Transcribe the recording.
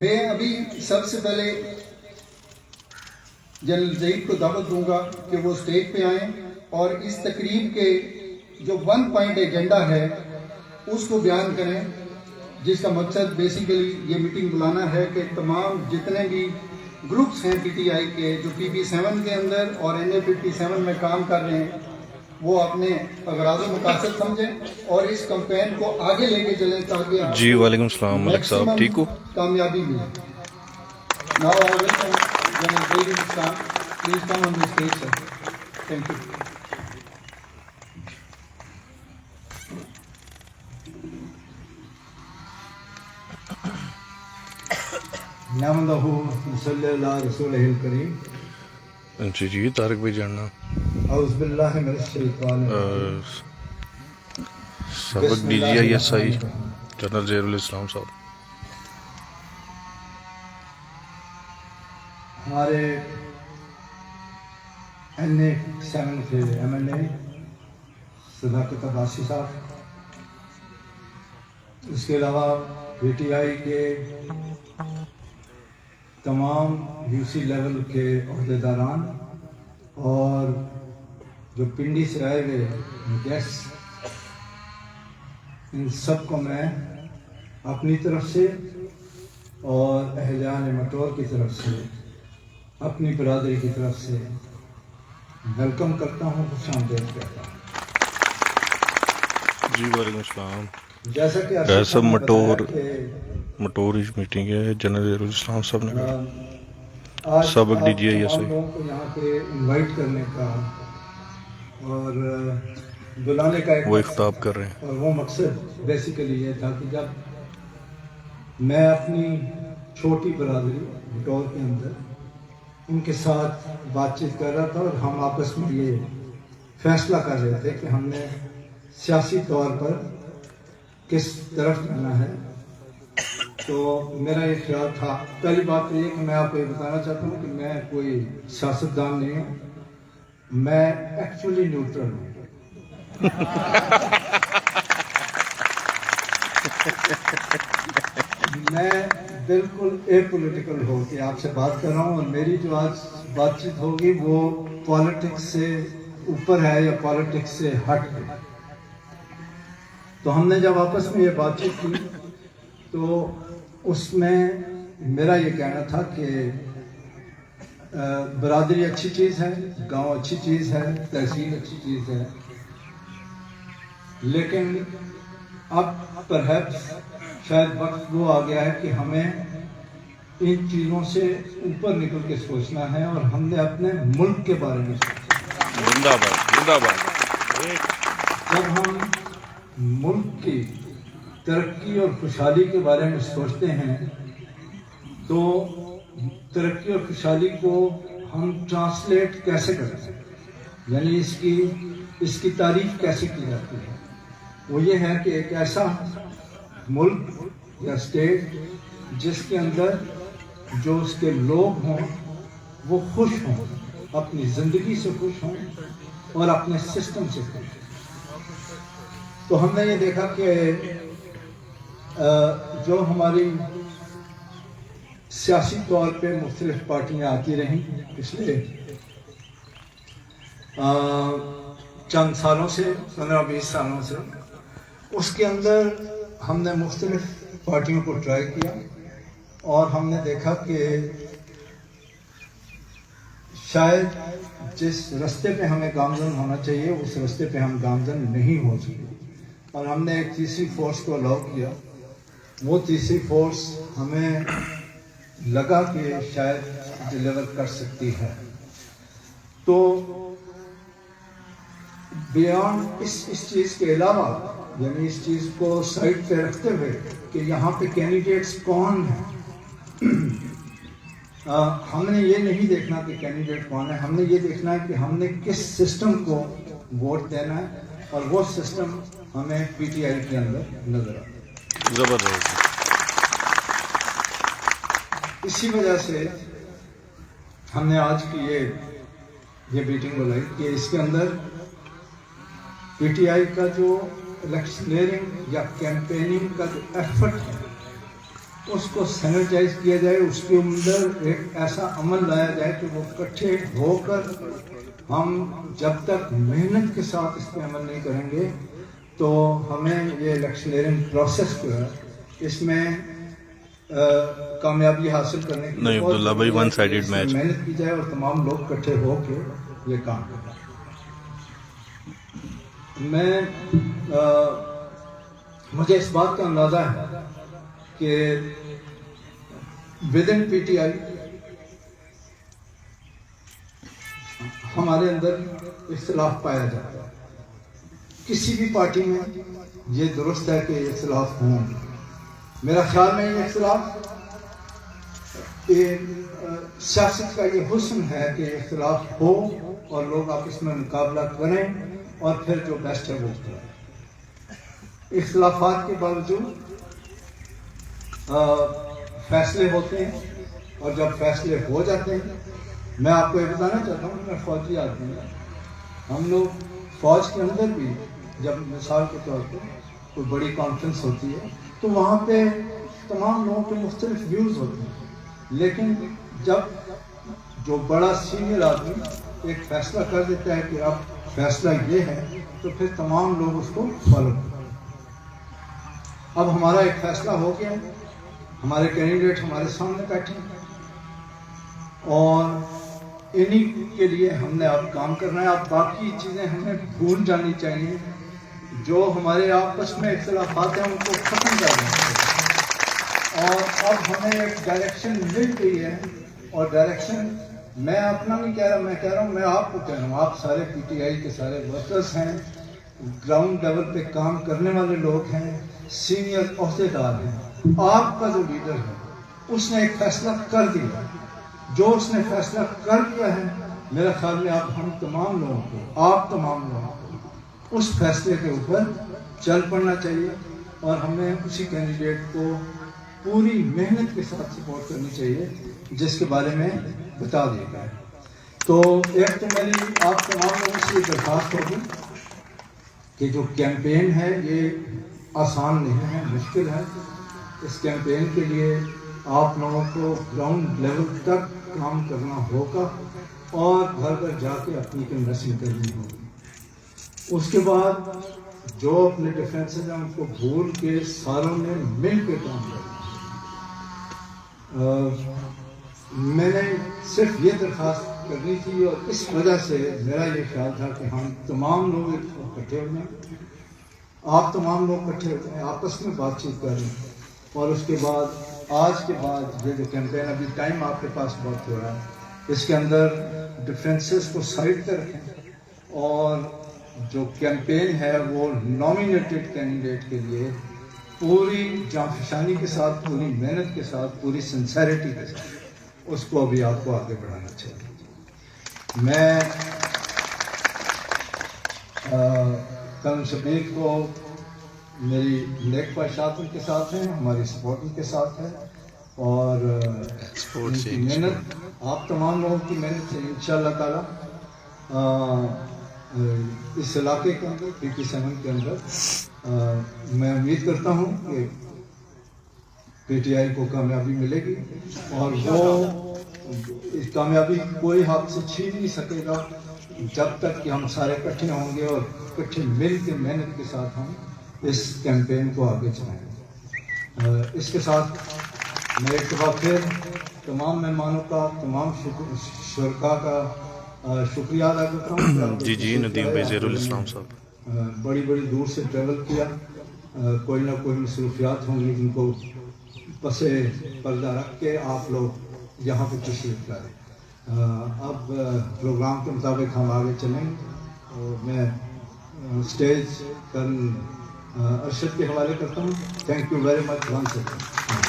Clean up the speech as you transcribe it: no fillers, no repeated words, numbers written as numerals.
میں ابھی سب سے پہلے جنرل ظہیر کو دعوت دوں گا کہ وہ اسٹیج پہ آئیں اور اس تقریب کے جو 1 پوائنٹ ایجنڈا ہے اس کو بیان کریں، جس کا مقصد بیسیکلی یہ میٹنگ بلانا ہے کہ تمام جتنے بھی گروپس ہیں پی ٹی آئی کے جو PP7 کے اندر اور NA57 میں کام کر رہے ہیں وہ اپنے اغراض و مقاصد سمجھیں اور اس کمپین کو آگے لے کے چلیں تاکہ جی وعلیکم السلام ملک صاحب، ٹھیک ہو؟ کامیابی ملے. Now I welcome General Zaid Islam. Please come on the stage, sir. Thank you. نحمدہ صلی اللہ رسولہ الکریم. جی طارق بھائی جاننا اعوذ باللہ من الشیطان سبق دیجیے ISI جنرل ظہیر الاسلام صاحب. ہمارے NA7 کے MLA صداقت عباسی صاحب، اس کے علاوہ PTI کے تمام UC لیول کے عہدیداران اور جو پنڈی سے آئے ہوئے گیسٹ، ان سب کو میں اپنی طرف سے اور اہلیان مٹور کی طرف سے، اپنی برادری کی طرف سے ویلکم کرتا ہوں، خوش آمدید کہتا ہوں. جی وعلیکم السلام. جیسا کہ ایسا مٹور میٹنگ ہے جنرل ظہیر الاسلام صاحب نے آج سبق دیجیے تمام ISI. لوگوں کو یہاں پہ انوائٹ کرنے کا اور بلانے کا ایک وہ مقصد اختاب تھا. کر رہے ہیں. اور وہ مقصد بیسیکلی یہ تھا کہ جب میں اپنی چھوٹی برادری بٹور کے اندر ان کے ساتھ بات چیت کر رہا تھا اور ہم آپس میں یہ فیصلہ کر رہے تھے کہ ہم نے سیاسی طور پر کس طرف جانا ہے، تو میرا یہ خیال تھا. پہلی بات تو یہ کہ میں آپ کو یہ بتانا چاہتا ہوں کہ میں کوئی سیاستدان نہیں ہوں، میں ایکچولی نیوٹرل ہوں. میں بالکل اے پولیٹیکل ہو کے آپ سے بات کر رہا ہوں، اور میری جو آج بات چیت ہوگی وہ پالیٹکس سے اوپر ہے یا پالیٹکس سے ہٹ ہے. تو ہم نے جب آپس میں یہ بات چیت کی تو اس میں میرا یہ کہنا تھا کہ برادری اچھی چیز ہے، گاؤں اچھی چیز ہے، تحصیل اچھی چیز ہے، لیکن اب پرہیپس شاید وقت وہ آ گیا ہے کہ ہمیں ان چیزوں سے اوپر نکل کے سوچنا ہے، اور ہم نے اپنے ملک کے بارے میں سوچنا. زندہ باد زندہ باد. جب ہم ملک کی ترقی اور خوشحالی کے بارے میں سوچتے ہیں تو ترقی اور خوشحالی کو ہم ٹرانسلیٹ کیسے کرتے ہیں، یعنی اس کی تعریف کیسے کی جاتی ہے. وہ یہ ہے کہ ایک ایسا ملک یا اسٹیٹ جس کے اندر جو اس کے لوگ ہوں وہ خوش ہوں، اپنی زندگی سے خوش ہوں اور اپنے سسٹم سے خوش ہوں. تو ہم نے یہ دیکھا کہ جو ہماری سیاسی طور پہ مختلف پارٹیاں آتی رہیں پچھلے چند سالوں سے، 15-20 سالوں سے، اس کے اندر ہم نے مختلف پارٹیوں کو ٹرائی کیا اور ہم نے دیکھا کہ شاید جس رستے پہ ہمیں گامزن ہونا چاہیے اس رستے پہ ہم گامزن نہیں ہو سکے، اور ہم نے ایک تیسری فورس کو الاؤ کیا. وہ تیسری فورس ہمیں لگا کہ شاید ڈیلیور کر سکتی ہے. تو بیانڈ اس چیز کے علاوہ، یعنی اس چیز کو سائڈ پہ رکھتے ہوئے کہ یہاں پہ کینڈیڈیٹس کون ہیں، ہم نے یہ نہیں دیکھنا کہ کینڈیڈیٹ کون ہے، ہم نے یہ دیکھنا ہے کہ ہم نے کس سسٹم کو ووٹ دینا ہے، اور وہ سسٹم ہمیں PTI کے اندر نظر آتا ہے. زبردست. اسی وجہ سے ہم نے آج کی یہ میٹنگ بلائی کہ اس کے اندر PTI کا جو الیکشنیئرنگ یا کیمپیننگ کا جو ایفرٹ ہے اس کو سینیٹائز کیا جائے، اس کے اندر ایک ایسا عمل لایا جائے کہ وہ اکٹھے ہو کر ہم جب تک محنت کے ساتھ اس پہ عمل نہیں کریں گے تو ہمیں یہ الیکشنیئرنگ پروسیس جو ہے اس میں کامیابی حاصل کرنے کی نہیں عبداللہ بھائی ون سائیڈڈ میچ محنت کی جائے اور تمام لوگ اکٹھے ہو کے یہ کام کریں. مجھے اس بات کا اندازہ ہے کہ with in P T I ہمارے اندر اختلاف پایا جاتا ہے. کسی بھی پارٹی میں یہ درست ہے کہ اختلاف ہوں. میرا خیال میں یہ اختلاف سیاست کا یہ حسن ہے کہ اختلاف ہو اور لوگ آپس میں مقابلہ کریں اور پھر جو بیسٹ ہے وہ کریں. اختلافات کے باوجود فیصلے ہوتے ہیں اور جب فیصلے ہو جاتے ہیں، میں آپ کو یہ بتانا چاہتا ہوں کہ میں فوجی آدمی ہوں. ہم لوگ فوج کے اندر بھی جب مثال کے طور پہ کوئی بڑی کانفرنس ہوتی ہے تو وہاں پہ تمام لوگوں کے مختلف ویوز ہوتے ہیں، لیکن جب جو بڑا سینئر آدمی ایک فیصلہ کر دیتا ہے کہ اب فیصلہ یہ ہے تو پھر تمام لوگ اس کو فالو کرتے ہیں. اب ہمارا ایک فیصلہ ہو گیا، ہمارے کینڈیڈیٹ ہمارے سامنے بیٹھے اور انہی کے لیے ہم نے اب کام کرنا ہے. اب باقی چیزیں ہمیں بھول جانی چاہیے، جو ہمارے آپس میں اختلافات ہیں ان کو ختم کر دیں اور اب ہمیں ایک ڈائریکشن مل گئی ہے. اور ڈائریکشن میں اپنا نہیں کہہ رہا، میں کہہ رہا ہوں، میں آپ کو کہہ رہا ہوں، آپ سارے پی ٹی آئی کے سارے ورکرز ہیں، گراؤنڈ لیول پہ کام کرنے والے لوگ ہیں، سینئر عہدیدار ہیں. آپ کا جو لیڈر ہے اس نے ایک فیصلہ کر دیا، جو اس نے فیصلہ کر دیا ہے میرا خیال میں اب ہم تمام لوگوں کو، آپ تمام لوگوں کو اس فیصلے کے اوپر چل پڑنا چاہیے اور ہمیں اسی کینڈیڈیٹ کو پوری محنت کے ساتھ سپورٹ کرنی چاہیے جس کے بارے میں بتا دیا گیا ہے. تو ایک تو میری آپ تمام لوگوں سے یہ درخواست ہوگی کہ جو کیمپین ہے یہ آسان نہیں ہے، مشکل ہے. اس کیمپین کے لیے آپ لوگوں کو گراؤنڈ لیول تک کام کرنا ہوگا اور گھر گھر جا کے اپنی کنوینسنگ کرنی ہوگی. اس کے بعد جو اپنے ڈیفرینسز ہیں ان کو بھول کے ساروں نے مل کے کام کرنا. میں نے صرف یہ درخواست کرنی تھی اور اس وجہ سے میرا یہ خیال تھا کہ ہم تمام لوگ اکٹھے ہوئے ہیں، آپ تمام لوگ اکٹھے ہوتے ہیں، آپس میں بات چیت کر رہے ہیں اور اس کے بعد آج کے بعد یہ جو کیمپین ابھی ٹائم آپ کے پاس بہت ہو رہا ہے اس کے اندر ڈفرینسز کو سائڈ پہ رکھیں اور جو کیمپین ہے وہ نامینیٹڈ کینڈیڈیٹ کے لیے پوری جانفشانی کے ساتھ، پوری محنت کے ساتھ، پوری سنسیریٹی کے ساتھ اس کو ابھی آپ کو آگے بڑھانا چاہیے. میں کل شبیر کو میری نیک خواہشات ان کے ساتھ ہیں، ہماری سپورٹ ان کے ساتھ ہے اور ان کی محنت، آپ تمام لوگوں کی محنت سے انشاءاللہ تعالی اس علاقے کے اندر PP7 کے اندر میں امید کرتا ہوں کہ پی ٹی آئی کو کامیابی ملے گی اور وہ اس کامیابی کوئی ہاتھ سے چھین نہیں سکے گا جب تک کہ ہم سارے اکٹھے ہوں گے اور اکٹھے مل کے محنت کے ساتھ ہم اس کیمپین کو آگے چلائیں گے. اس کے ساتھ میں ایک دفعہ پھر تمام مہمانوں کا، تمام شرکاء کا شکریہ ادا کرتا ہوں. جی ندیم بھائی زہیر الاسلام صاحب بڑی بڑی دور سے ٹریول کیا، کوئی نہ کوئی مصروفیات ہوں گی جن کو پس پردہ رکھ کے آپ لوگ یہاں پہ تشریف لائیں. اب پروگرام کے مطابق ہم آگے چلیں اور میں اسٹیج کرنل ارشد کے حوالے کرتا ہوں. Thank you very much once again.